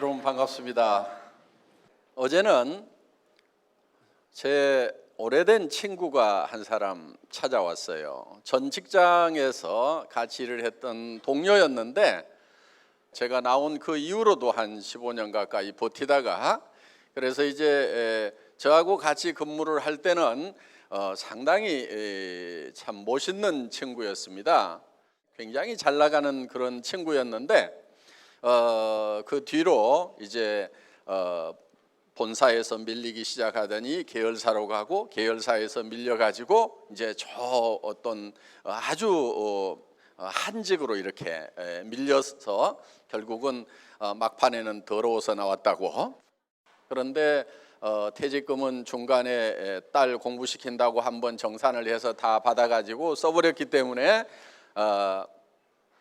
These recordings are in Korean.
여러분 반갑습니다. 어제는 제 오래된 친구가 한 사람 찾아왔어요. 전 직장에서 같이 일을 했던 동료였는데 제가 나온 그 이후로도 한 15년 가까이 버티다가 그래서 이제 저하고 같이 근무를 할 때는 상당히 참 멋있는 친구였습니다. 굉장히 잘 나가는 그런 친구였는데 그 뒤로 이제 본사에서 밀리기 시작하더니 계열사로 가고 계열사에서 밀려가지고 이제 저 어떤 아주 한직으로 이렇게 밀려서 결국은 막판에는 더러워서 나왔다고. 그런데 퇴직금은 중간에 딸 공부시킨다고 한번 정산을 해서 다 받아가지고 써버렸기 때문에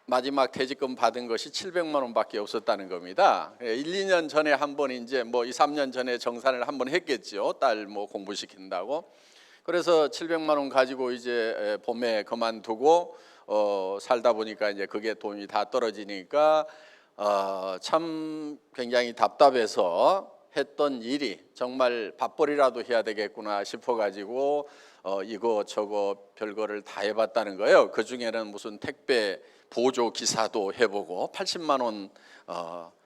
마지막 퇴직금 받은 것이 700만 원밖에 없었다는 겁니다. 1, 2년 전에 한번 이제 뭐 2, 3년 전에 정산을 한번 했겠죠. 딸 뭐 공부시킨다고. 그래서 700만 원 가지고 이제 봄에 그만두고 살다 보니까 이제 그게 돈이 다 떨어지니까 참 굉장히 답답해서 했던 일이 정말 밥벌이라도 해야 되겠구나 싶어가지고 이거 저거 별거를 다 해봤다는 거예요. 그 중에는 무슨 택배 보조 기사도 해보고 80만 원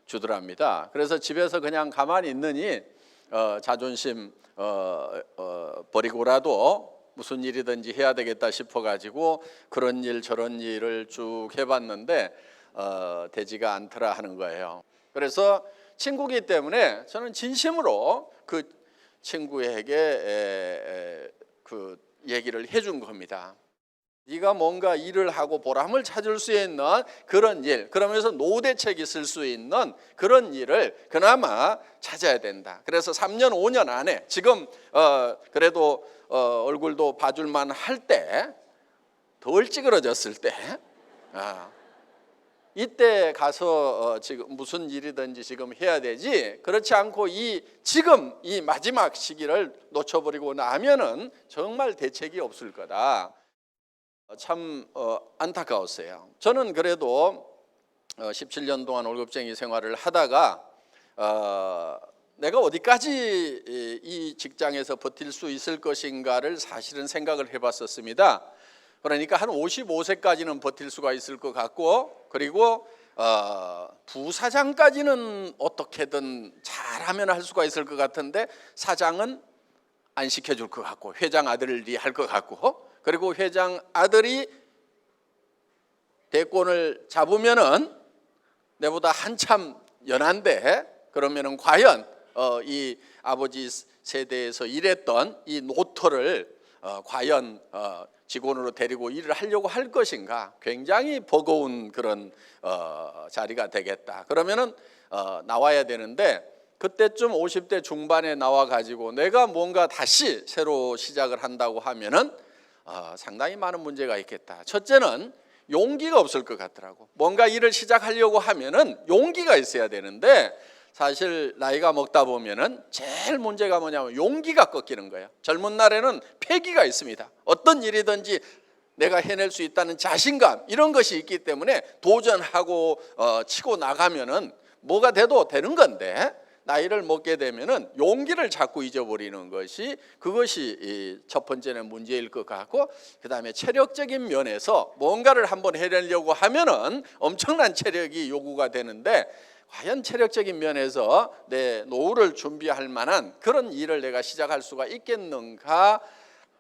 주더랍니다. 그래서 집에서 그냥 가만히 있느니 자존심 버리고라도 무슨 일이든지 해야 되겠다 싶어가지고 그런 일 저런 일을 쭉 해봤는데 되지가 않더라 하는 거예요. 그래서 친구이기 때문에 저는 진심으로 그 친구에게 그 얘기를 해준 겁니다. 네가 뭔가 일을 하고 보람을 찾을 수 있는 그런 일, 그러면서 노후 대책이 쓸 수 있는 그런 일을 그나마 찾아야 된다. 그래서 3년, 5년 안에 지금 그래도 얼굴도 봐줄만 할 때, 덜 찌그러졌을 때 이때 가서 지금 무슨 일이든지 지금 해야 되지, 그렇지 않고 지금 이 마지막 시기를 놓쳐버리고 나면은 정말 대책이 없을 거다. 참 안타까웠어요. 저는 그래도 17년 동안 월급쟁이 생활을 하다가 내가 어디까지 이 직장에서 버틸 수 있을 것인가를 사실은 생각을 해봤었습니다. 그러니까 한 55세까지는 버틸 수가 있을 것 같고, 그리고 부사장까지는 어떻게든 잘하면 할 수가 있을 것 같은데 사장은 안 시켜줄 것 같고, 회장 아들이 할 것 같고, 그리고 회장 아들이 대권을 잡으면은 내보다 한참 연한데, 그러면은 과연 이 아버지 세대에서 일했던 이 노터를 과연 직원으로 데리고 일을 하려고 할 것인가? 굉장히 버거운 그런 자리가 되겠다. 그러면은 나와야 되는데, 그때쯤 50대 중반에 나와 가지고 내가 뭔가 다시 새로 시작을 한다고 하면은 상당히 많은 문제가 있겠다. 첫째는 용기가 없을 것 같더라고. 뭔가 일을 시작하려고 하면은 용기가 있어야 되는데, 사실 나이가 먹다 보면은 제일 문제가 뭐냐면 용기가 꺾이는 거예요. 젊은 날에는 패기가 있습니다. 어떤 일이든지 내가 해낼 수 있다는 자신감, 이런 것이 있기 때문에 도전하고 치고 나가면은 뭐가 돼도 되는 건데, 나이를 먹게 되면은 용기를 자꾸 잊어버리는 그것이 첫 번째는 문제일 것 같고, 그 다음에 체력적인 면에서 뭔가를 한번 해내려고 하면은 엄청난 체력이 요구가 되는데, 과연 체력적인 면에서 내 노후를 준비할 만한 그런 일을 내가 시작할 수가 있겠는가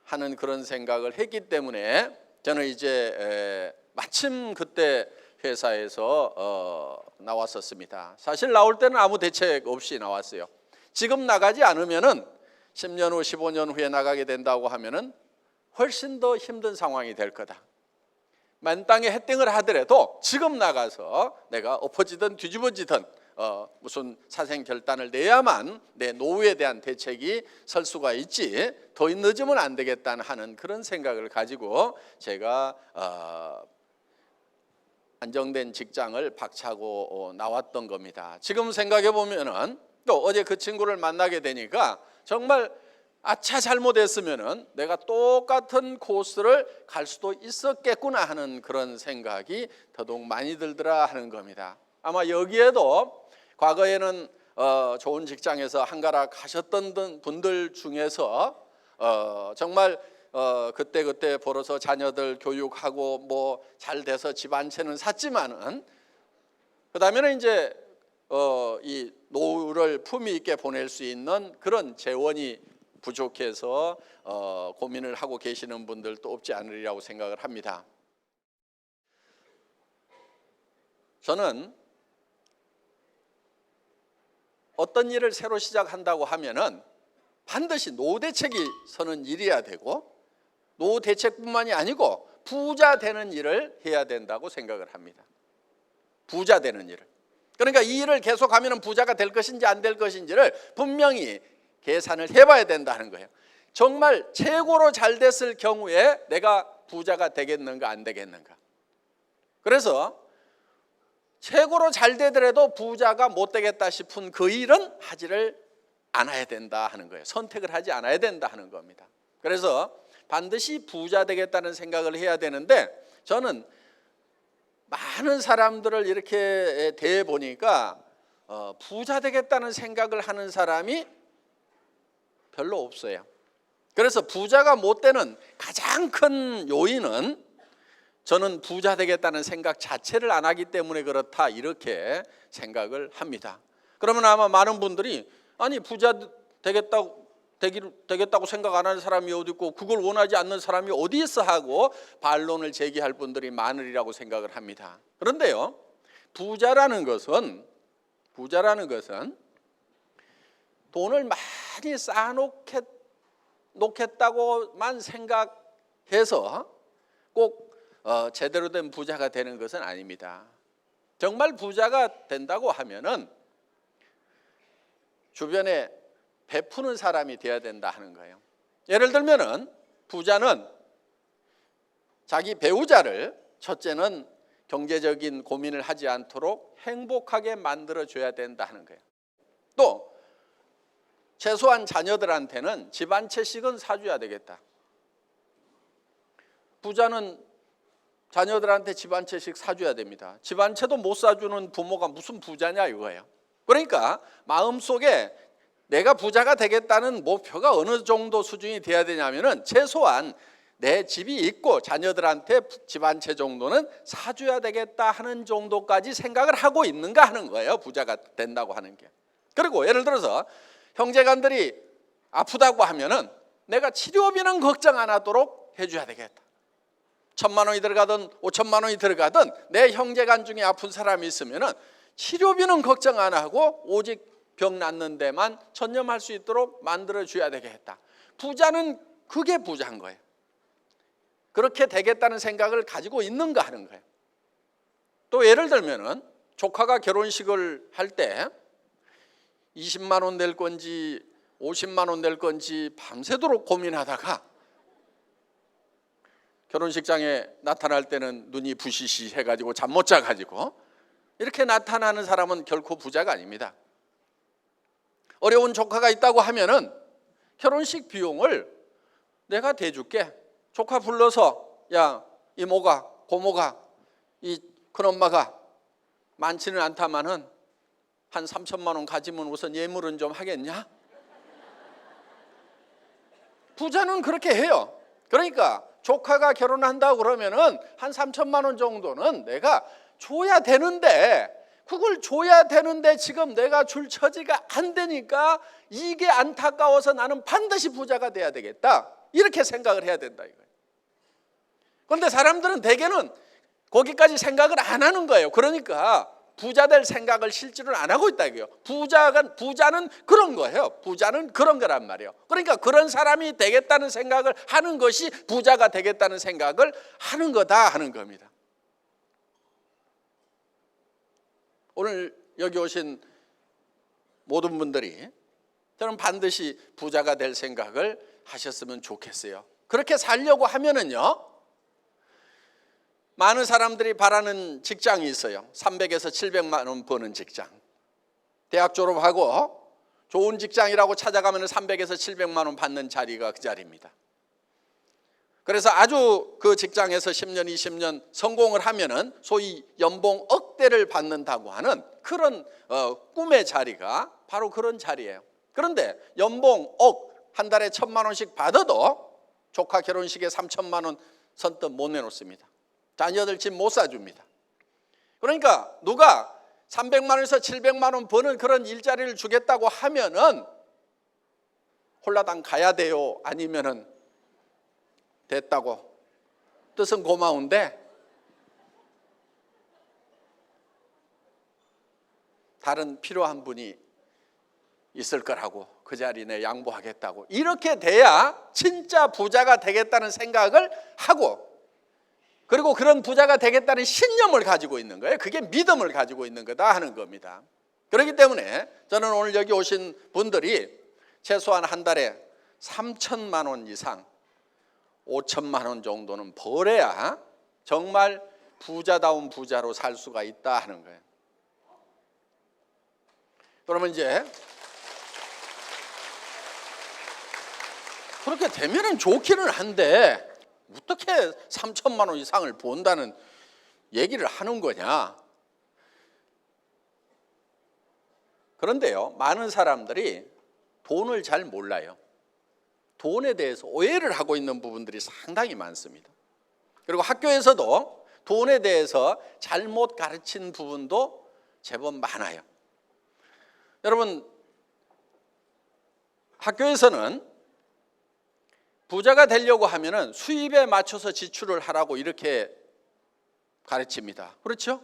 하는 그런 생각을 했기 때문에, 저는 이제 마침 그때 회사에서 나왔었습니다. 사실 나올 때는 아무 대책 없이 나왔어요. 지금 나가지 않으면은 10년 후, 15년 후에 나가게 된다고 하면은 훨씬 더 힘든 상황이 될 거다. 만땅에 햇땡을 하더라도 지금 나가서 내가 엎어지든 뒤집어지든 무슨 사생 결단을 내야만 내 노후에 대한 대책이 설 수가 있지, 더 늦으면 안 되겠다는 하는 그런 생각을 가지고 제가 안정된 직장을 박차고 나왔던 겁니다. 지금 생각해 보면은, 또 어제 그 친구를 만나게 되니까 정말 아차 잘못했으면은 내가 똑같은 코스를 갈 수도 있었겠구나 하는 그런 생각이 더더욱 많이 들더라 하는 겁니다. 아마 여기에도 과거에는 좋은 직장에서 한가락 하셨던 분들 중에서 정말 그때 벌어서 자녀들 교육하고 뭐 잘 돼서 집 한 채는 샀지만은 그다음에는 이제 이 노후를 품위 있게 보낼 수 있는 그런 재원이 부족해서 고민을 하고 계시는 분들도 없지 않으리라고 생각을 합니다. 저는 어떤 일을 새로 시작한다고 하면은 반드시 노후 대책이 서는 일이어야 되고 노후 대책뿐만이 아니고 부자 되는 일을 해야 된다고 생각을 합니다. 부자 되는 일을. 그러니까 이 일을 계속하면 부자가 될 것인지 안 될 것인지를 분명히 계산을 해봐야 된다는 거예요. 정말 최고로 잘 됐을 경우에 내가 부자가 되겠는가 안 되겠는가. 그래서 최고로 잘 되더라도 부자가 못 되겠다 싶은 그 일은 하지를 않아야 된다 하는 거예요. 선택을 하지 않아야 된다 하는 겁니다. 그래서 반드시 부자 되겠다는 생각을 해야 되는데 저는 많은 사람들을 이렇게 대해 보니까 부자 되겠다는 생각을 하는 사람이 별로 없어요. 그래서 부자가 못 되는 가장 큰 요인은 저는 부자 되겠다는 생각 자체를 안 하기 때문에 그렇다 이렇게 생각을 합니다. 그러면 아마 많은 분들이 아니 부자 되겠다고 생각 안 하는 사람이 어디 있고 그걸 원하지 않는 사람이 어디 있어 하고 반론을 제기할 분들이 많으리라고 생각을 합니다. 그런데요, 부자라는 것은 돈을 많이 쌓아놓겠다고만 생각해서 꼭 제대로 된 부자가 되는 것은 아닙니다. 정말 부자가 된다고 하면은 주변에 베푸는 사람이 되어야 된다 하는 거예요. 예를 들면은 부자는 자기 배우자를 첫째는 경제적인 고민을 하지 않도록 행복하게 만들어줘야 된다 하는 거예요. 또 최소한 자녀들한테는 집 한 채씩은 사줘야 되겠다. 부자는 자녀들한테 집 한 채씩 사줘야 됩니다. 집 한 채도 못 사주는 부모가 무슨 부자냐 이거예요. 그러니까 마음속에 내가 부자가 되겠다는 목표가 어느 정도 수준이 돼야 되냐면은 최소한 내 집이 있고 자녀들한테 집 한 채 정도는 사줘야 되겠다 하는 정도까지 생각을 하고 있는가 하는 거예요. 부자가 된다고 하는 게. 그리고 예를 들어서 형제간들이 아프다고 하면은 내가 치료비는 걱정 안 하도록 해줘야 되겠다. 1,000만 원이 들어가든 5천만 원이 들어가든 내 형제간 중에 아픈 사람이 있으면은 치료비는 걱정 안 하고 오직 병 낫는 데만 전념할 수 있도록 만들어줘야 되겠다. 부자는 그게 부자인 거예요. 그렇게 되겠다는 생각을 가지고 있는가 하는 거예요. 또 예를 들면은 조카가 결혼식을 할 때 20만 원 낼 건지 50만 원 낼 건지 밤새도록 고민하다가 결혼식장에 나타날 때는 눈이 부시시 해가지고 잠 못 자가지고 이렇게 나타나는 사람은 결코 부자가 아닙니다. 어려운 조카가 있다고 하면은 결혼식 비용을 내가 대줄게. 조카 불러서 야 이모가 고모가 이 큰엄마가 많지는 않다마는 한 3천만 원 가지면 우선 예물은 좀 하겠냐? 부자는 그렇게 해요. 그러니까 조카가 결혼한다고 그러면은 한 3천만 원 정도는 내가 줘야 되는데 그걸 줘야 되는데 지금 내가 줄 처지가 안 되니까 이게 안타까워서 나는 반드시 부자가 돼야 되겠다. 이렇게 생각을 해야 된다 이거예요. 그런데 사람들은 대개는 거기까지 생각을 안 하는 거예요. 그러니까 부자 될 생각을 실제로는 안 하고 있다 이거예요. 부자는 그런 거예요. 부자는 그런 거란 말이에요. 그러니까 그런 사람이 되겠다는 생각을 하는 것이 부자가 되겠다는 생각을 하는 거다 하는 겁니다. 오늘 여기 오신 모든 분들이 저는 반드시 부자가 될 생각을 하셨으면 좋겠어요. 그렇게 살려고 하면은요, 많은 사람들이 바라는 직장이 있어요. 300에서 700만 원 버는 직장. 대학 졸업하고 좋은 직장이라고 찾아가면 300에서 700만 원 받는 자리가 그 자리입니다. 그래서 아주 그 직장에서 10년, 20년 성공을 하면은 소위 연봉 억대를 받는다고 하는 그런 꿈의 자리가 바로 그런 자리예요. 그런데 연봉 한 달에 1,000만 원씩 받아도 조카 결혼식에 3천만 원 선뜻 못 내놓습니다. 자녀들 집 못 사줍니다. 그러니까 누가 300만 원에서 700만 원 버는 그런 일자리를 주겠다고 하면은 홀라당 가야 돼요? 아니면은 됐다고? 뜻은 고마운데 다른 필요한 분이 있을 거라고 그 자리에 내 양보하겠다고 이렇게 돼야 진짜 부자가 되겠다는 생각을 하고, 그리고 그런 부자가 되겠다는 신념을 가지고 있는 거예요. 그게 믿음을 가지고 있는 거다 하는 겁니다. 그렇기 때문에 저는 오늘 여기 오신 분들이 최소한 한 달에 3천만 원 이상 5천만 원 정도는 벌어야 정말 부자다운 부자로 살 수가 있다 하는 거예요. 그러면 이제 그렇게 되면은 좋기는 한데 어떻게 3천만 원 이상을 번다는 얘기를 하는 거냐? 그런데요, 많은 사람들이 돈을 잘 몰라요. 돈에 대해서 오해를 하고 있는 부분들이 상당히 많습니다. 그리고 학교에서도 돈에 대해서 잘못 가르친 부분도 제법 많아요. 여러분, 학교에서는 부자가 되려고 하면은 수입에 맞춰서 지출을 하라고 이렇게 가르칩니다. 그렇죠?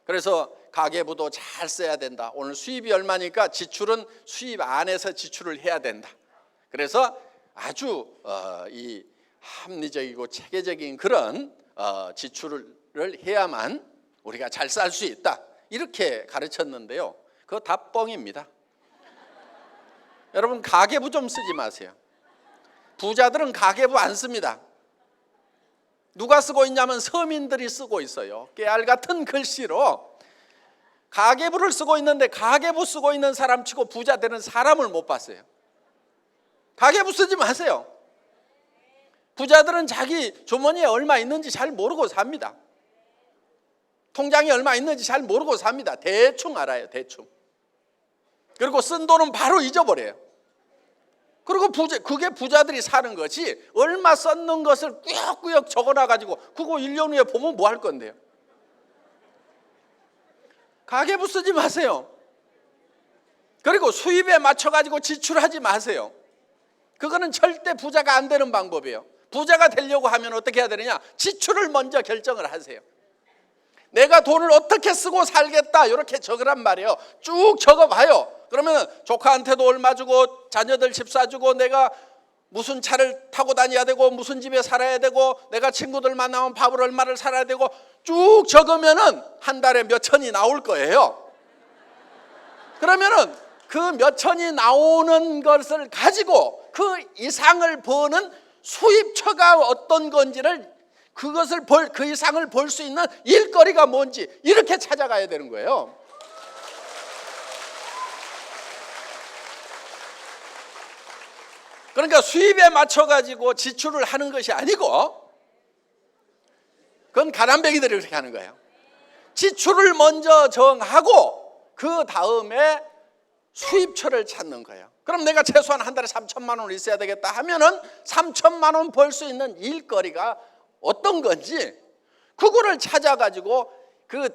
그래서 가계부도 잘 써야 된다. 오늘 수입이 얼마니까 지출은 수입 안에서 지출을 해야 된다. 그래서 아주 이 합리적이고 체계적인 그런 지출을 해야만 우리가 잘 살 수 있다. 이렇게 가르쳤는데요. 그거 다 뻥입니다. 여러분, 가계부 좀 쓰지 마세요. 부자들은 가계부 안 씁니다. 누가 쓰고 있냐면 서민들이 쓰고 있어요. 깨알 같은 글씨로 가계부를 쓰고 있는데 가계부 쓰고 있는 사람 치고 부자 되는 사람을 못 봤어요. 가계부 쓰지 마세요. 부자들은 자기 주머니에 얼마 있는지 잘 모르고 삽니다. 통장에 얼마 있는지 잘 모르고 삽니다. 대충 알아요. 대충. 그리고 쓴 돈은 바로 잊어버려요. 그리고 그게 부자들이 사는 것이 얼마 썼는 것을 꾸역꾸역 적어놔가지고 그거 1년 후에 보면 뭐 할 건데요? 가계부 쓰지 마세요. 그리고 수입에 맞춰가지고 지출하지 마세요. 그거는 절대 부자가 안 되는 방법이에요. 부자가 되려고 하면 어떻게 해야 되느냐? 지출을 먼저 결정을 하세요. 내가 돈을 어떻게 쓰고 살겠다 이렇게 적으란 말이에요. 쭉 적어봐요. 그러면 조카한테도 얼마 주고 자녀들 집 사주고 내가 무슨 차를 타고 다녀야 되고 무슨 집에 살아야 되고 내가 친구들 만나면 밥을 얼마를 살아야 되고 쭉 적으면은 한 달에 몇 천이 나올 거예요. 그러면은 그 몇 천이 나오는 것을 가지고 그 이상을 버는 수입처가 어떤 건지를 그 이상을 벌 수 있는 일거리가 뭔지 이렇게 찾아가야 되는 거예요. 그러니까 수입에 맞춰가지고 지출을 하는 것이 아니고 그건 가난뱅이들이 그렇게 하는 거예요. 지출을 먼저 정하고 그 다음에 수입처를 찾는 거예요. 그럼 내가 최소한 한 달에 3천만 원을 있어야 되겠다 하면은 3천만 원 벌 수 있는 일거리가 어떤 건지 그거를 찾아가지고 그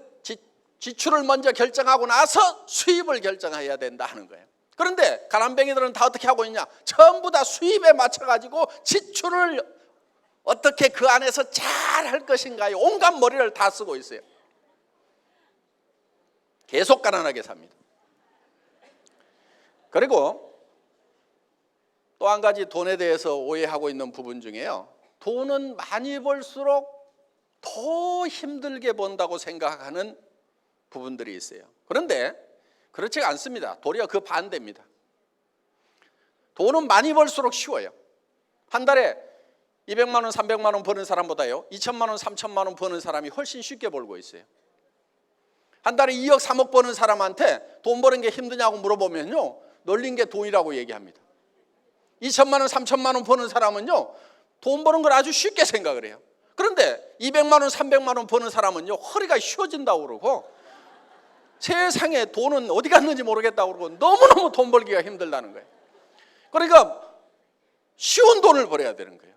지출을 먼저 결정하고 나서 수입을 결정해야 된다 하는 거예요. 그런데 가난뱅이들은 다 어떻게 하고 있냐? 전부 다 수입에 맞춰가지고 지출을 어떻게 그 안에서 잘 할 것인가에 온갖 머리를 다 쓰고 있어요. 계속 가난하게 삽니다. 그리고 또 한 가지 돈에 대해서 오해하고 있는 부분 중에요. 돈은 많이 벌수록 더 힘들게 번다고 생각하는 부분들이 있어요. 그런데 그렇지가 않습니다. 도리어 그 반대입니다. 돈은 많이 벌수록 쉬워요. 한 달에 200만 원, 300만 원 버는 사람보다요 2천만 원, 3천만 원 버는 사람이 훨씬 쉽게 벌고 있어요. 한 달에 2억, 3억 버는 사람한테 돈 버는 게 힘드냐고 물어보면요 널린 게 돈이라고 얘기합니다. 2천만 원, 3천만 원 버는 사람은요 돈 버는 걸 아주 쉽게 생각을 해요. 그런데 200만 원, 300만 원 버는 사람은요 허리가 휘어진다고 그러고 세상에 돈은 어디 갔는지 모르겠다고 그러고 너무너무 돈 벌기가 힘들다는 거예요. 그러니까 쉬운 돈을 벌어야 되는 거예요.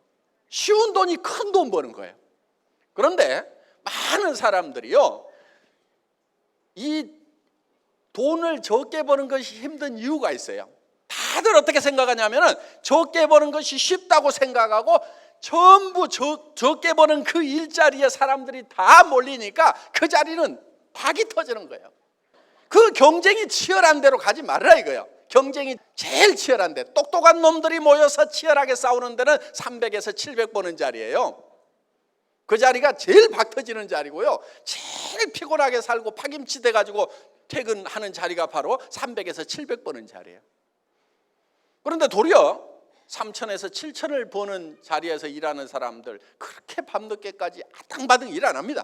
쉬운 돈이 큰 돈 버는 거예요. 그런데 많은 사람들이요, 이 돈을 적게 버는 것이 힘든 이유가 있어요. 다들 어떻게 생각하냐면은 적게 버는 것이 쉽다고 생각하고 전부 적게 버는 그 일자리에 사람들이 다 몰리니까 그 자리는 박이 터지는 거예요. 그 경쟁이 치열한 데로 가지 말라 이거예요. 경쟁이 제일 치열한데, 똑똑한 놈들이 모여서 치열하게 싸우는 데는 300에서 700 버는 자리예요. 그 자리가 제일 박 터지는 자리고요, 제일 피곤하게 살고 파김치 돼가지고 퇴근하는 자리가 바로 300에서 700 버는 자리예요. 그런데 도리어 3천에서 7천을 버는 자리에서 일하는 사람들, 그렇게 밤늦게까지 아당바당 일 안 합니다.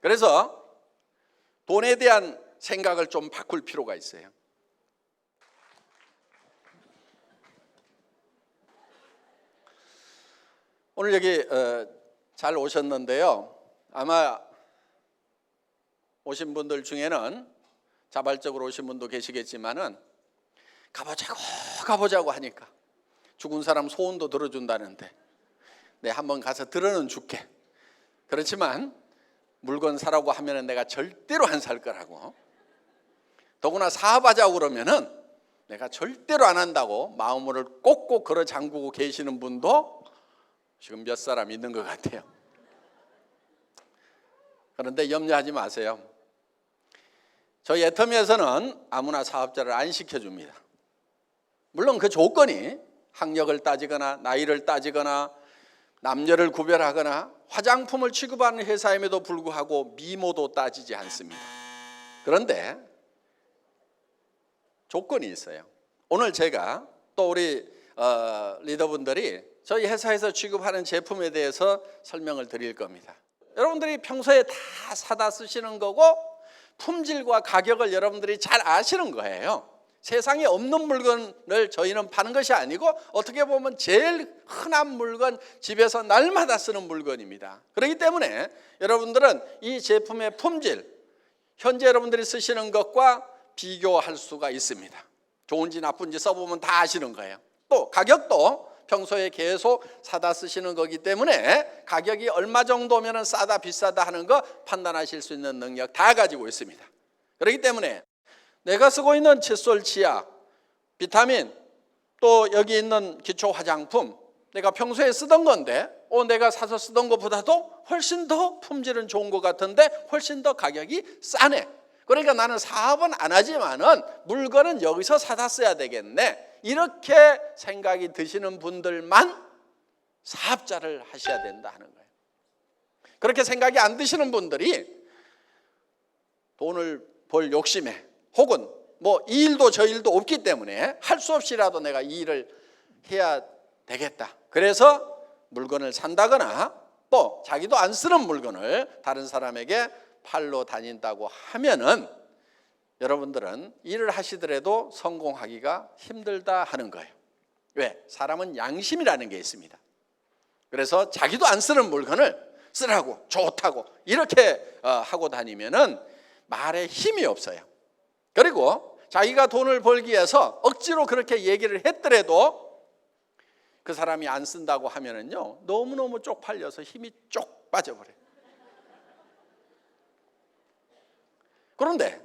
그래서 돈에 대한 생각을 좀 바꿀 필요가 있어요. 오늘 여기 잘 오셨는데요, 아마 오신 분들 중에는 자발적으로 오신 분도 계시겠지만은 가보자고 하니까 죽은 사람 소원도 들어준다는데 내 한번 가서 들어는 줄게. 그렇지만 물건 사라고 하면은 내가 절대로 안 살 거라고, 더구나 사업하자고 그러면은 내가 절대로 안 한다고 마음을 꼭꼭 걸어 잠그고 계시는 분도 지금 몇 사람 있는 것 같아요. 그런데 염려하지 마세요. 저희 애터미에서는 아무나 사업자를 안 시켜줍니다. 물론 그 조건이 학력을 따지거나 나이를 따지거나 남녀를 구별하거나 화장품을 취급하는 회사임에도 불구하고 미모도 따지지 않습니다. 그런데 조건이 있어요. 오늘 제가 또 우리 리더분들이 저희 회사에서 취급하는 제품에 대해서 설명을 드릴 겁니다. 여러분들이 평소에 다 사다 쓰시는 거고 품질과 가격을 여러분들이 잘 아시는 거예요. 세상에 없는 물건을 저희는 파는 것이 아니고 어떻게 보면 제일 흔한 물건, 집에서 날마다 쓰는 물건입니다. 그렇기 때문에 여러분들은 이 제품의 품질, 현재 여러분들이 쓰시는 것과 비교할 수가 있습니다. 좋은지 나쁜지 써보면 다 아시는 거예요. 또 가격도 평소에 계속 사다 쓰시는 거기 때문에 가격이 얼마 정도면 싸다 비싸다 하는 거 판단하실 수 있는 능력 다 가지고 있습니다. 그렇기 때문에 내가 쓰고 있는 칫솔, 치약, 비타민, 또 여기 있는 기초 화장품, 내가 평소에 쓰던 건데 내가 사서 쓰던 것보다도 훨씬 더 품질은 좋은 것 같은데 훨씬 더 가격이 싸네. 그러니까 나는 사업은 안 하지만은 물건은 여기서 사다 써야 되겠네. 이렇게 생각이 드시는 분들만 사업자를 하셔야 된다 하는 거예요. 그렇게 생각이 안 드시는 분들이 돈을 벌 욕심에 혹은 이 일도 저 일도 없기 때문에 할 수 없이라도 내가 이 일을 해야 되겠다. 그래서 물건을 산다거나 또 자기도 안 쓰는 물건을 다른 사람에게 팔러 다닌다고 하면은 여러분들은 일을 하시더라도 성공하기가 힘들다 하는 거예요. 왜? 사람은 양심이라는 게 있습니다. 그래서 자기도 안 쓰는 물건을 쓰라고 좋다고 이렇게 하고 다니면은 말에 힘이 없어요. 그리고 자기가 돈을 벌기 위해서 억지로 그렇게 얘기를 했더라도 그 사람이 안 쓴다고 하면은요, 너무너무 쪽팔려서 힘이 쪽 빠져버려요. 그런데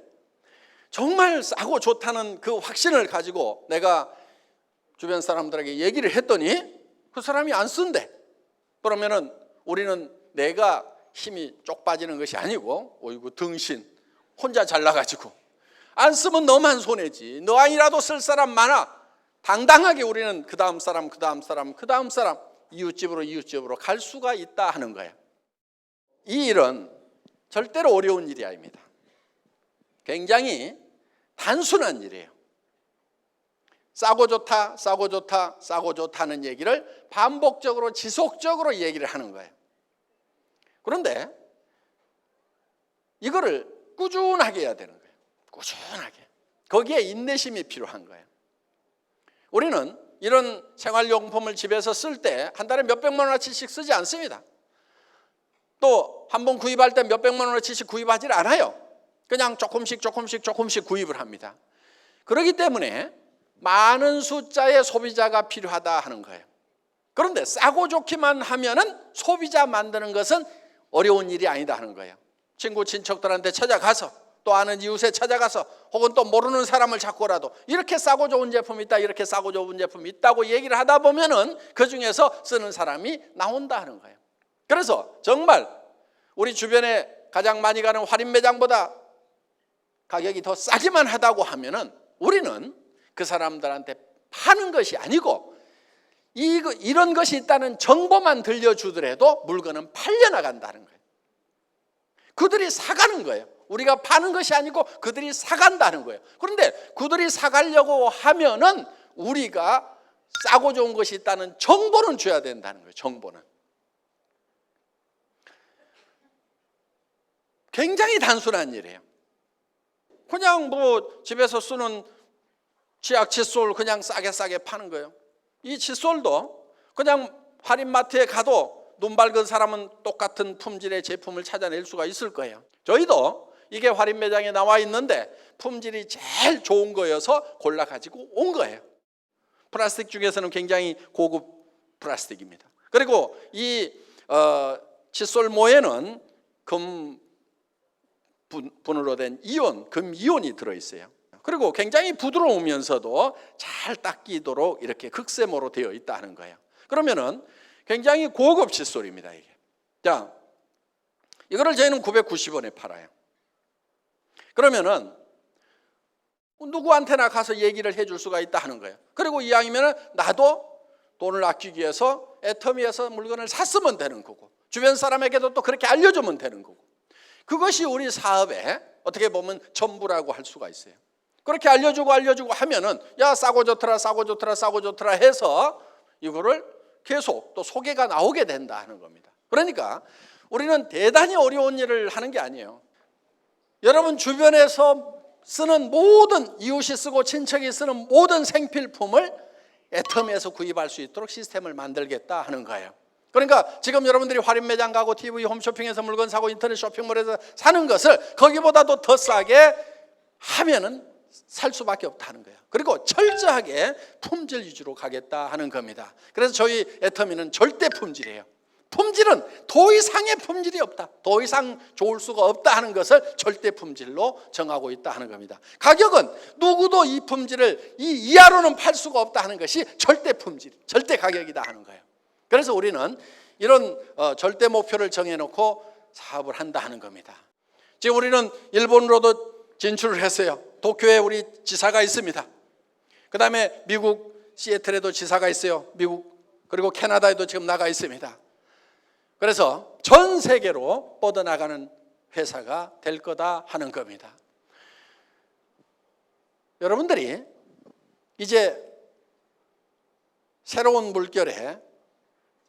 정말 싸고 좋다는 그 확신을 가지고 내가 주변 사람들에게 얘기를 했더니 그 사람이 안 쓴대. 그러면은 우리는 내가 힘이 쪽 빠지는 것이 아니고 어이구 등신 혼자 잘나가지고 안 쓰면 너만 손해지. 너 아니라도 쓸 사람 많아. 당당하게 우리는 그 다음 사람 이웃집으로 갈 수가 있다 하는 거예요. 이 일은 절대로 어려운 일이 아닙니다. 굉장히 단순한 일이에요. 싸고 좋다, 싸고 좋다, 싸고 좋다는 얘기를 반복적으로 지속적으로 얘기를 하는 거예요. 그런데 이거를 꾸준하게 해야 되는 거예요. 꾸준하게. 거기에 인내심이 필요한 거예요. 우리는 이런 생활용품을 집에서 쓸 때 한 달에 몇백만 원어치씩 쓰지 않습니다. 또 한 번 구입할 때 몇백만 원어치씩 구입하지 않아요. 그냥 조금씩 구입을 합니다. 그렇기 때문에 많은 숫자의 소비자가 필요하다 하는 거예요. 그런데 싸고 좋기만 하면은 소비자 만드는 것은 어려운 일이 아니다 하는 거예요. 친구 친척들한테 찾아가서, 또 아는 이웃에 찾아가서, 혹은 또 모르는 사람을 찾고라도 이렇게 싸고 좋은 제품이 있다, 이렇게 싸고 좋은 제품이 있다고 얘기를 하다 보면은 그 중에서 쓰는 사람이 나온다 하는 거예요. 그래서 정말 우리 주변에 가장 많이 가는 할인 매장보다 가격이 더 싸기만 하다고 하면은 우리는 그 사람들한테 파는 것이 아니고 이런 것이 있다는 정보만 들려주더라도 물건은 팔려나간다는 거예요. 그들이 사가는 거예요. 우리가 파는 것이 아니고 그들이 사간다는 거예요. 그런데 그들이 사가려고 하면은 우리가 싸고 좋은 것이 있다는 정보는 줘야 된다는 거예요. 정보는. 굉장히 단순한 일이에요. 그냥 뭐 집에서 쓰는 치약 칫솔 그냥 싸게 파는 거예요. 이 칫솔도 그냥 할인마트에 가도 눈 밝은 사람은 똑같은 품질의 제품을 찾아낼 수가 있을 거예요. 저희도 이게 할인 매장에 나와 있는데 품질이 제일 좋은 거여서 골라 가지고 온 거예요. 플라스틱 중에서는 굉장히 고급 플라스틱입니다. 그리고 이 칫솔 모에는 금 분으로 된 이온, 금 이온이 들어있어요. 그리고 굉장히 부드러우면서도 잘 닦이도록 이렇게 극세모로 되어 있다는 거예요. 그러면은 굉장히 고급 칫솔입니다, 이게. 자, 이거를 저희는 990원에 팔아요. 그러면은 누구한테나 가서 얘기를 해줄 수가 있다 하는 거예요. 그리고 이왕이면은 나도 돈을 아끼기 위해서 애터미에서 물건을 샀으면 되는 거고, 주변 사람에게도 또 그렇게 알려주면 되는 거고, 그것이 우리 사업의 어떻게 보면 전부라고 할 수가 있어요. 그렇게 알려주고 하면은 야 싸고 좋더라 해서 이거를 계속 또 소개가 나오게 된다 하는 겁니다. 그러니까 우리는 대단히 어려운 일을 하는 게 아니에요. 여러분 주변에서 쓰는 모든, 이웃이 쓰고 친척이 쓰는 모든 생필품을 애터미에서 구입할 수 있도록 시스템을 만들겠다 하는 거예요. 그러니까 지금 여러분들이 할인 매장 가고 TV 홈쇼핑에서 물건 사고 인터넷 쇼핑몰에서 사는 것을 거기보다도 더 싸게 하면은 살 수밖에 없다는 거예요. 그리고 철저하게 품질 위주로 가겠다 하는 겁니다. 그래서 저희 애터미는 절대 품질이에요. 품질은 더 이상의 품질이 없다, 더 이상 좋을 수가 없다 하는 것을 절대 품질로 정하고 있다 하는 겁니다. 가격은 누구도 이 품질을 이 이하로는 팔 수가 없다 하는 것이 절대 품질, 절대 가격이다 하는 거예요. 그래서 우리는 이런 절대 목표를 정해놓고 사업을 한다 하는 겁니다. 지금 우리는 일본으로도 진출을 했어요. 도쿄에 우리 지사가 있습니다. 그 다음에 미국 시애틀에도 지사가 있어요. 미국, 그리고 캐나다에도 지금 나가 있습니다. 그래서 전 세계로 뻗어나가는 회사가 될 거다 하는 겁니다. 여러분들이 이제 새로운 물결에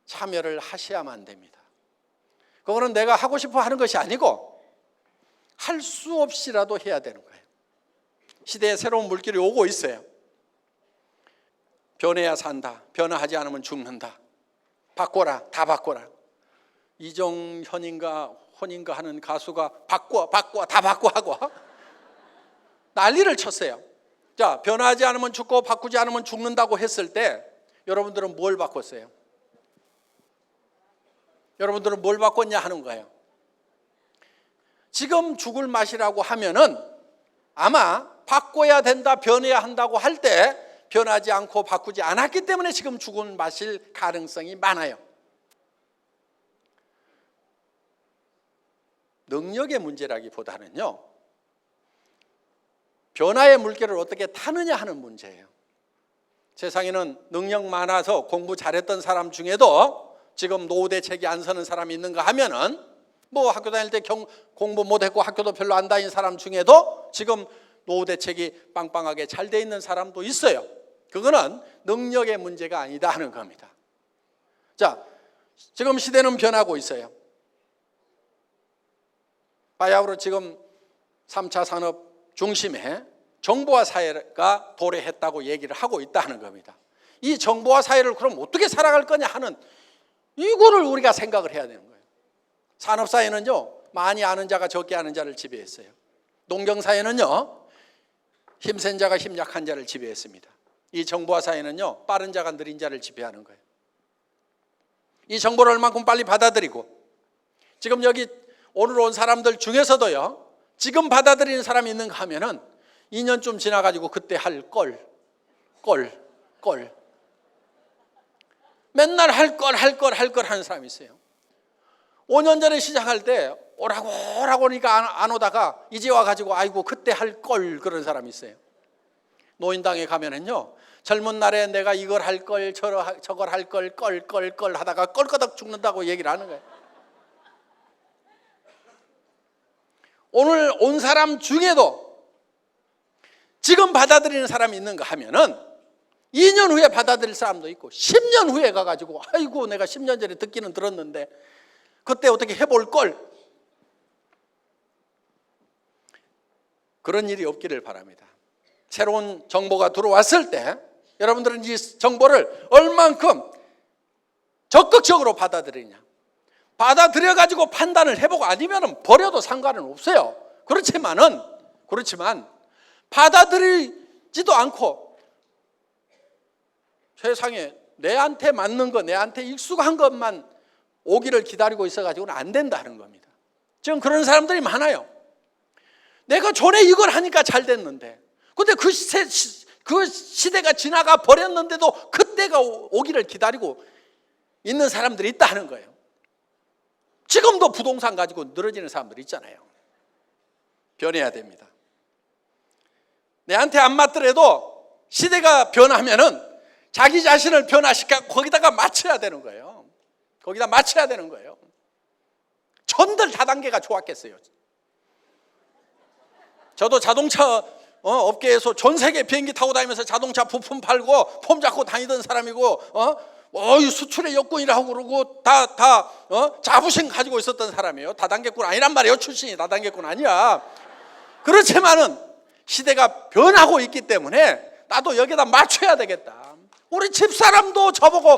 참여를 하셔야만 됩니다. 그거는 내가 하고 싶어 하는 것이 아니고 할 수 없이라도 해야 되는 거예요. 시대에 새로운 물결이 오고 있어요. 변해야 산다, 변화하지 않으면 죽는다, 바꿔라, 다 바꿔라. 이정현인가 혼인가 하는 가수가 바꿔 다 바꿔 하고 난리를 쳤어요. 자, 변화하지 않으면 죽고 바꾸지 않으면 죽는다고 했을 때 여러분들은 뭘 바꿨어요? 여러분들은 뭘 바꿨냐 하는 거예요. 지금 죽을 맛이라고 하면은 아마 바꿔야 된다, 변해야 한다고 할 때 변하지 않고 바꾸지 않았기 때문에 지금 죽을 맛일 가능성이 많아요. 능력의 문제라기보다는요, 변화의 물결을 어떻게 타느냐 하는 문제예요. 세상에는 능력 많아서 공부 잘했던 사람 중에도 지금 노후 대책이 안 서는 사람이 있는가 하면은, 뭐 학교 다닐 때 공부 못했고 학교도 별로 안 다닌 사람 중에도 지금 노후 대책이 빵빵하게 잘 돼 있는 사람도 있어요. 그거는 능력의 문제가 아니다 하는 겁니다. 자, 지금 시대는 변하고 있어요. 바야흐로 지금 3차 산업 중심에 정보화 사회가 도래했다고 얘기를 하고 있다는 겁니다. 이 정보화 사회를 그럼 어떻게 살아갈 거냐 하는 이거를 우리가 생각을 해야 되는 거예요. 산업사회는요, 많이 아는 자가 적게 아는 자를 지배했어요. 농경사회는요, 힘센 자가 힘 약한 자를 지배했습니다. 이 정보화 사회는요, 빠른 자가 느린 자를 지배하는 거예요. 이 정보를 얼만큼 빨리 받아들이고, 지금 여기 오늘 온 사람들 중에서도요, 지금 받아들이는 사람이 있는가 하면은 2년쯤 지나가지고 그때 할 걸. 맨날 할 걸 하는 사람이 있어요. 5년 전에 시작할 때 오라고 하니까 안 오다가 이제 와가지고 아이고 그때 할 걸 그런 사람이 있어요. 노인당에 가면은요, 젊은 날에 내가 이걸 할 걸 저걸 할 걸 걸 하다가 껄끄덕 죽는다고 얘기를 하는 거예요. 오늘 온 사람 중에도 지금 받아들이는 사람이 있는가 하면은 2년 후에 받아들일 사람도 있고 10년 후에 가가지고 아이고 내가 10년 전에 듣기는 들었는데 그때 어떻게 해볼 걸, 그런 일이 없기를 바랍니다. 새로운 정보가 들어왔을 때 여러분들은 이 정보를 얼만큼 적극적으로 받아들이냐, 받아들여가지고 판단을 해보고 아니면 버려도 상관은 없어요. 그렇지만 받아들이지도 않고 세상에 내한테 맞는 거, 내한테 익숙한 것만 오기를 기다리고 있어가지고는 안 된다는 겁니다. 지금 그런 사람들이 많아요. 내가 전에 이걸 하니까 잘 됐는데, 근데 그 시대가 지나가 버렸는데도 그때가 오기를 기다리고 있는 사람들이 있다는 거예요. 지금도 부동산 가지고 늘어지는 사람들 있잖아요. 변해야 됩니다. 내한테 안 맞더라도 시대가 변하면은 자기 자신을 변화시켜 거기다가 맞춰야 되는 거예요. 거기다 맞춰야 되는 거예요. 전들 다단계가 좋았겠어요. 저도 자동차 업계에서 전 세계 비행기 타고 다니면서 자동차 부품 팔고 폼 잡고 다니던 사람이고, 수출의 여건이라고 그러고 다 자부심 가지고 있었던 사람이에요. 다단계꾼 아니란 말이에요. 출신이 다단계꾼 아니야. 그렇지만은 시대가 변하고 있기 때문에 나도 여기다 맞춰야 되겠다. 우리 집사람도 저보고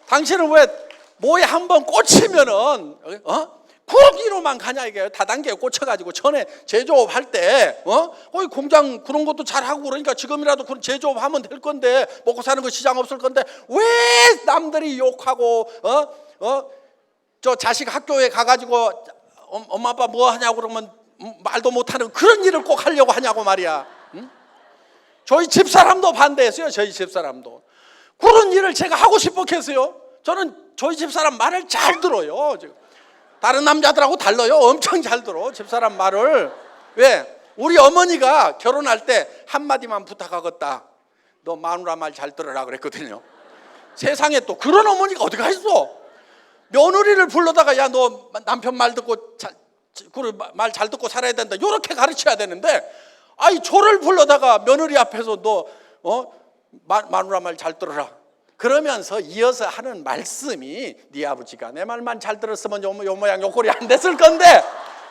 당신은 왜 뭐에 한번 꽂히면은 거기로만 가냐 이게요. 다단계에 꽂혀가지고 전에 제조업 할 때 공장 그런 것도 잘하고 그러니까 지금이라도 그런 제조업 하면 될 건데, 먹고 사는 거 시장 없을 건데 왜 남들이 욕하고 저 자식 학교에 가가지고 엄마 아빠 뭐 하냐고 그러면 말도 못하는 그런 일을 꼭 하려고 하냐고 말이야. 응? 저희 집사람도 반대했어요. 저희 집사람도 그런 일을 제가 하고 싶었겠어요. 저는 저희 집사람 말을 잘 들어요. 다른 남자들하고 달라요. 엄청 잘 들어 집사람 말을. 왜? 우리 어머니가 결혼할 때 한마디만 부탁하겠다. 너 마누라 말 잘 들으라 그랬거든요. 세상에 또 그런 어머니가 어디가 있어. 며느리를 불러다가 야 너 남편 말 듣고 말 잘 듣고 살아야 된다 이렇게 가르쳐야 되는데, 아이 저를 불러다가 며느리 앞에서 너 마누라 말 잘 들어라 그러면서 이어서 하는 말씀이 네 아버지가 내 말만 잘 들었으면 요 모양 요 꼴이 안 됐을 건데,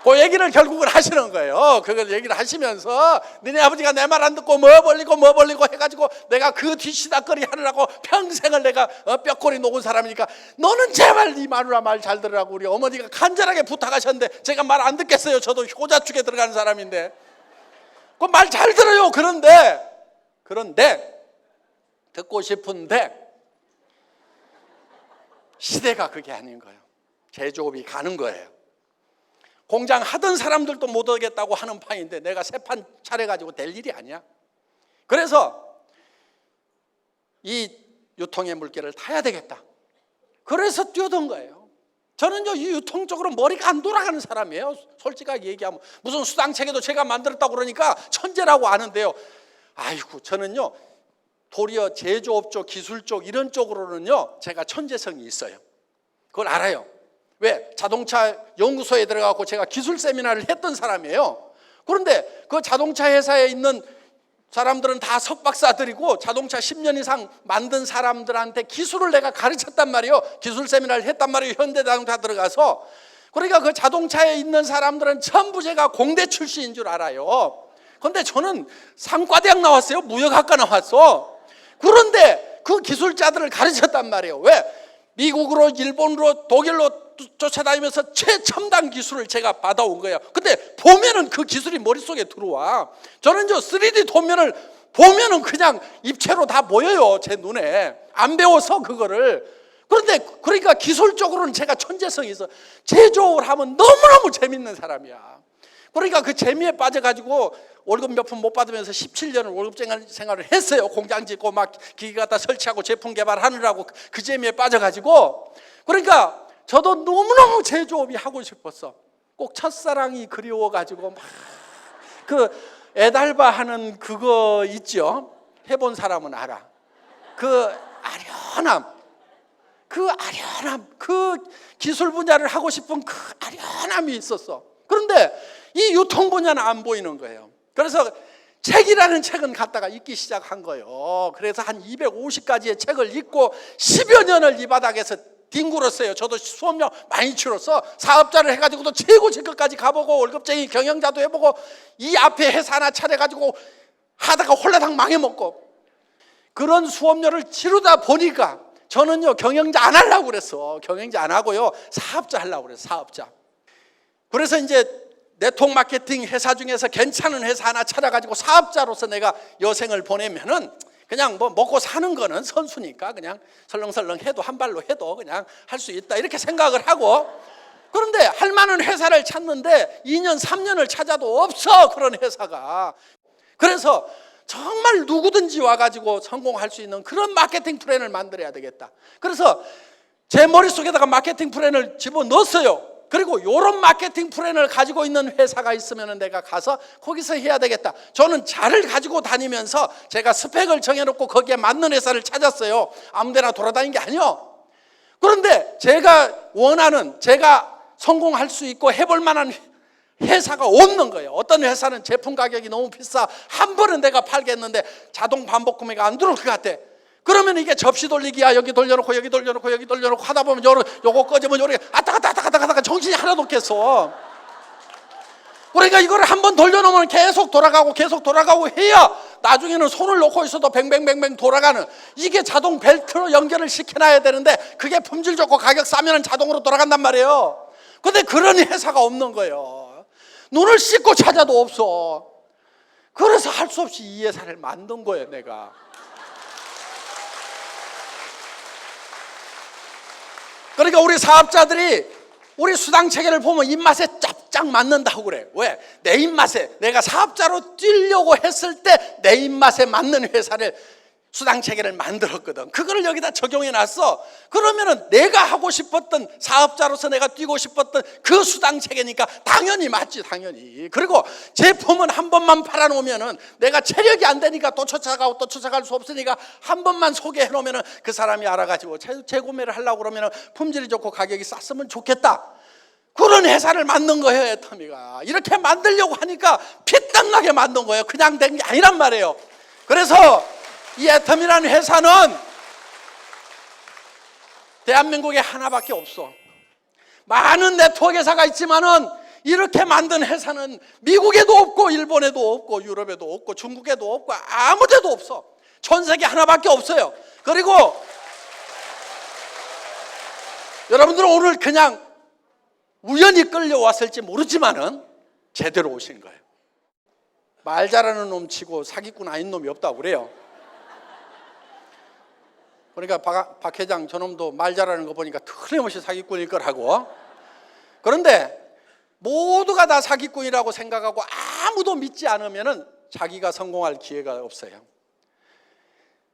그 얘기를 결국은 하시는 거예요. 그걸 얘기를 하시면서 니네 아버지가 내 말 안 듣고 뭐 벌리고 해가지고 내가 그 뒤시다거리 하느라고 평생을 내가 뼈꼬리 녹은 사람이니까 너는 제발 네 마누라 말 잘 들으라고 우리 어머니가 간절하게 부탁하셨는데 제가 말 안 듣겠어요. 저도 효자축에 들어가는 사람인데 그 말 잘 들어요. 그런데 듣고 싶은데 시대가 그게 아닌 거예요. 제조업이 가는 거예요. 공장 하던 사람들도 못 오겠다고 하는 판인데 내가 새 판 차려가지고 될 일이 아니야. 그래서 이 유통의 물결을 타야 되겠다. 그래서 뛰어든 거예요. 저는요 이 유통 쪽으로 머리가 안 돌아가는 사람이에요. 솔직하게 얘기하면 무슨 수당체계도 제가 만들었다고 그러니까 천재라고 아는데요. 아이고 저는요 도리어 제조업 쪽, 기술 쪽 이런 쪽으로는요 제가 천재성이 있어요. 그걸 알아요. 왜? 자동차 연구소에 들어가고 제가 기술 세미나를 했던 사람이에요. 그런데 그 자동차 회사에 있는 사람들은 다 석박사들이고 자동차 10년 이상 만든 사람들한테 기술을 내가 가르쳤단 말이에요. 기술 세미나를 했단 말이에요. 현대자동차 들어가서. 그러니까 그 자동차에 있는 사람들은 전부 제가 공대 출신인 줄 알아요. 그런데 저는 상과대학 나왔어요. 무역학과 나왔어. 그런데 그 기술자들을 가르쳤단 말이에요. 왜? 미국으로 일본으로 독일로 쫓아다니면서 최첨단 기술을 제가 받아온 거예요. 근데 보면은 그 기술이 머릿속에 들어와. 저는 3D 도면을 보면은 그냥 입체로 다 보여요, 제 눈에. 안 배워서 그거를. 그런데 그러니까 기술적으로는 제가 천재성이 있어. 제조업을 하면 너무너무 재밌는 사람이야. 그러니까 그 재미에 빠져가지고 월급 몇 푼 못 받으면서 17년을 월급 생활을 했어요. 공장 짓고 막 기계 갖다 설치하고 제품 개발하느라고 그 재미에 빠져가지고. 그러니까 저도 너무너무 제조업이 하고 싶었어. 꼭 첫사랑이 그리워가지고 막 그 애달바하는 그거 있죠. 해본 사람은 알아. 그 아련함, 그 기술 분야를 하고 싶은 그 아련함이 있었어. 그런데 이 유통 분야는 안 보이는 거예요. 그래서 책이라는 책은 갖다가 읽기 시작한 거예요. 그래서 한 250가지의 책을 읽고 10여 년을 이 바닥에서 뒹굴었어요. 저도 수업료 많이 치렀어. 사업자를 해가지고도 최고 직급까지 가보고 월급쟁이 경영자도 해보고 이 앞에 회사 하나 차려가지고 하다가 홀라당 망해먹고 그런 수업료를 치르다 보니까 저는요 경영자 안 하려고 그랬어. 경영자 안 하고요 사업자 하려고 그랬어. 사업자. 그래서 이제 네트워크 마케팅 회사 중에서 괜찮은 회사 하나 찾아가지고 사업자로서 내가 여생을 보내면은 그냥 뭐 먹고 사는 거는 선수니까 그냥 설렁설렁 해도 한 발로 해도 그냥 할 수 있다 이렇게 생각을 하고. 그런데 할 만한 회사를 찾는데 2년 3년을 찾아도 없어 그런 회사가. 그래서 정말 누구든지 와가지고 성공할 수 있는 그런 마케팅 플랜을 만들어야 되겠다. 그래서 제 머릿속에다가 마케팅 플랜을 집어넣었어요. 그리고 이런 마케팅 플랜을 가지고 있는 회사가 있으면 내가 가서 거기서 해야 되겠다. 저는 자를 가지고 다니면서 제가 스펙을 정해놓고 거기에 맞는 회사를 찾았어요. 아무데나 돌아다닌 게 아니요. 그런데 제가 원하는, 제가 성공할 수 있고 해볼 만한 회사가 없는 거예요. 어떤 회사는 제품 가격이 너무 비싸. 한 번은 내가 팔겠는데 자동 반복 구매가 안 들어올 것 같아. 그러면 이게 접시 돌리기야. 여기 돌려놓고 여기 돌려놓고 여기 돌려놓고 하다 보면 요거 꺼지면 요렇게 왔다 갔다 정신이 하나도 없겠어. 그러니까 이거를 한번 돌려놓으면 계속 돌아가고 해야 나중에는 손을 놓고 있어도 뱅뱅뱅뱅 돌아가는, 이게 자동 벨트로 연결을 시켜놔야 되는데 그게 품질 좋고 가격 싸면 자동으로 돌아간단 말이에요. 근데 그런 회사가 없는 거예요. 눈을 씻고 찾아도 없어. 그래서 할 수 없이 이 회사를 만든 거예요, 내가. 그러니까 우리 사업자들이 우리 수당 체계를 보면 입맛에 짭짝 맞는다고 그래. 왜? 내 입맛에, 내가 사업자로 뛰려고 했을 때 내 입맛에 맞는 회사를 수당 체계를 만들었거든. 그거를 여기다 적용해 놨어. 그러면은 내가 하고 싶었던, 사업자로서 내가 뛰고 싶었던 그 수당 체계니까 당연히 맞지, 당연히. 그리고 제품은 한 번만 팔아놓으면은 내가 체력이 안 되니까 또 쫓아가고 또 쫓아갈 수 없으니까 한 번만 소개해 놓으면은 그 사람이 알아가지고 재구매를 하려고 그러면은 품질이 좋고 가격이 쌌으면 좋겠다. 그런 회사를 만든 거예요, 애터미가. 이렇게 만들려고 하니까 피땀나게 만든 거예요. 그냥 된 게 아니란 말이에요. 그래서 이 애터미라는 회사는 대한민국에 하나밖에 없어. 많은 네트워크 회사가 있지만은 이렇게 만든 회사는 미국에도 없고 일본에도 없고 유럽에도 없고 중국에도 없고 아무 데도 없어. 전 세계 하나밖에 없어요. 그리고 여러분들은 오늘 그냥 우연히 끌려왔을지 모르지만은 제대로 오신 거예요. 말 잘하는 놈 치고 사기꾼 아닌 놈이 없다고 그래요. 그러니까 박 회장 저놈도 말 잘하는 거 보니까 틀림없이 사기꾼일 거라고. 그런데 모두가 다 사기꾼이라고 생각하고 아무도 믿지 않으면은 자기가 성공할 기회가 없어요.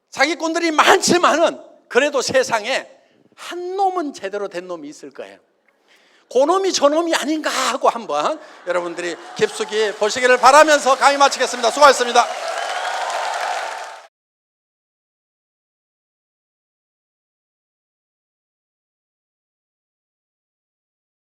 사기꾼들이 많지만은 그래도 세상에 한 놈은 제대로 된 놈이 있을 거예요. 그 놈이 저 놈이 아닌가 하고 한번 여러분들이 깊숙이 보시기를 바라면서 강의 마치겠습니다. 수고하셨습니다.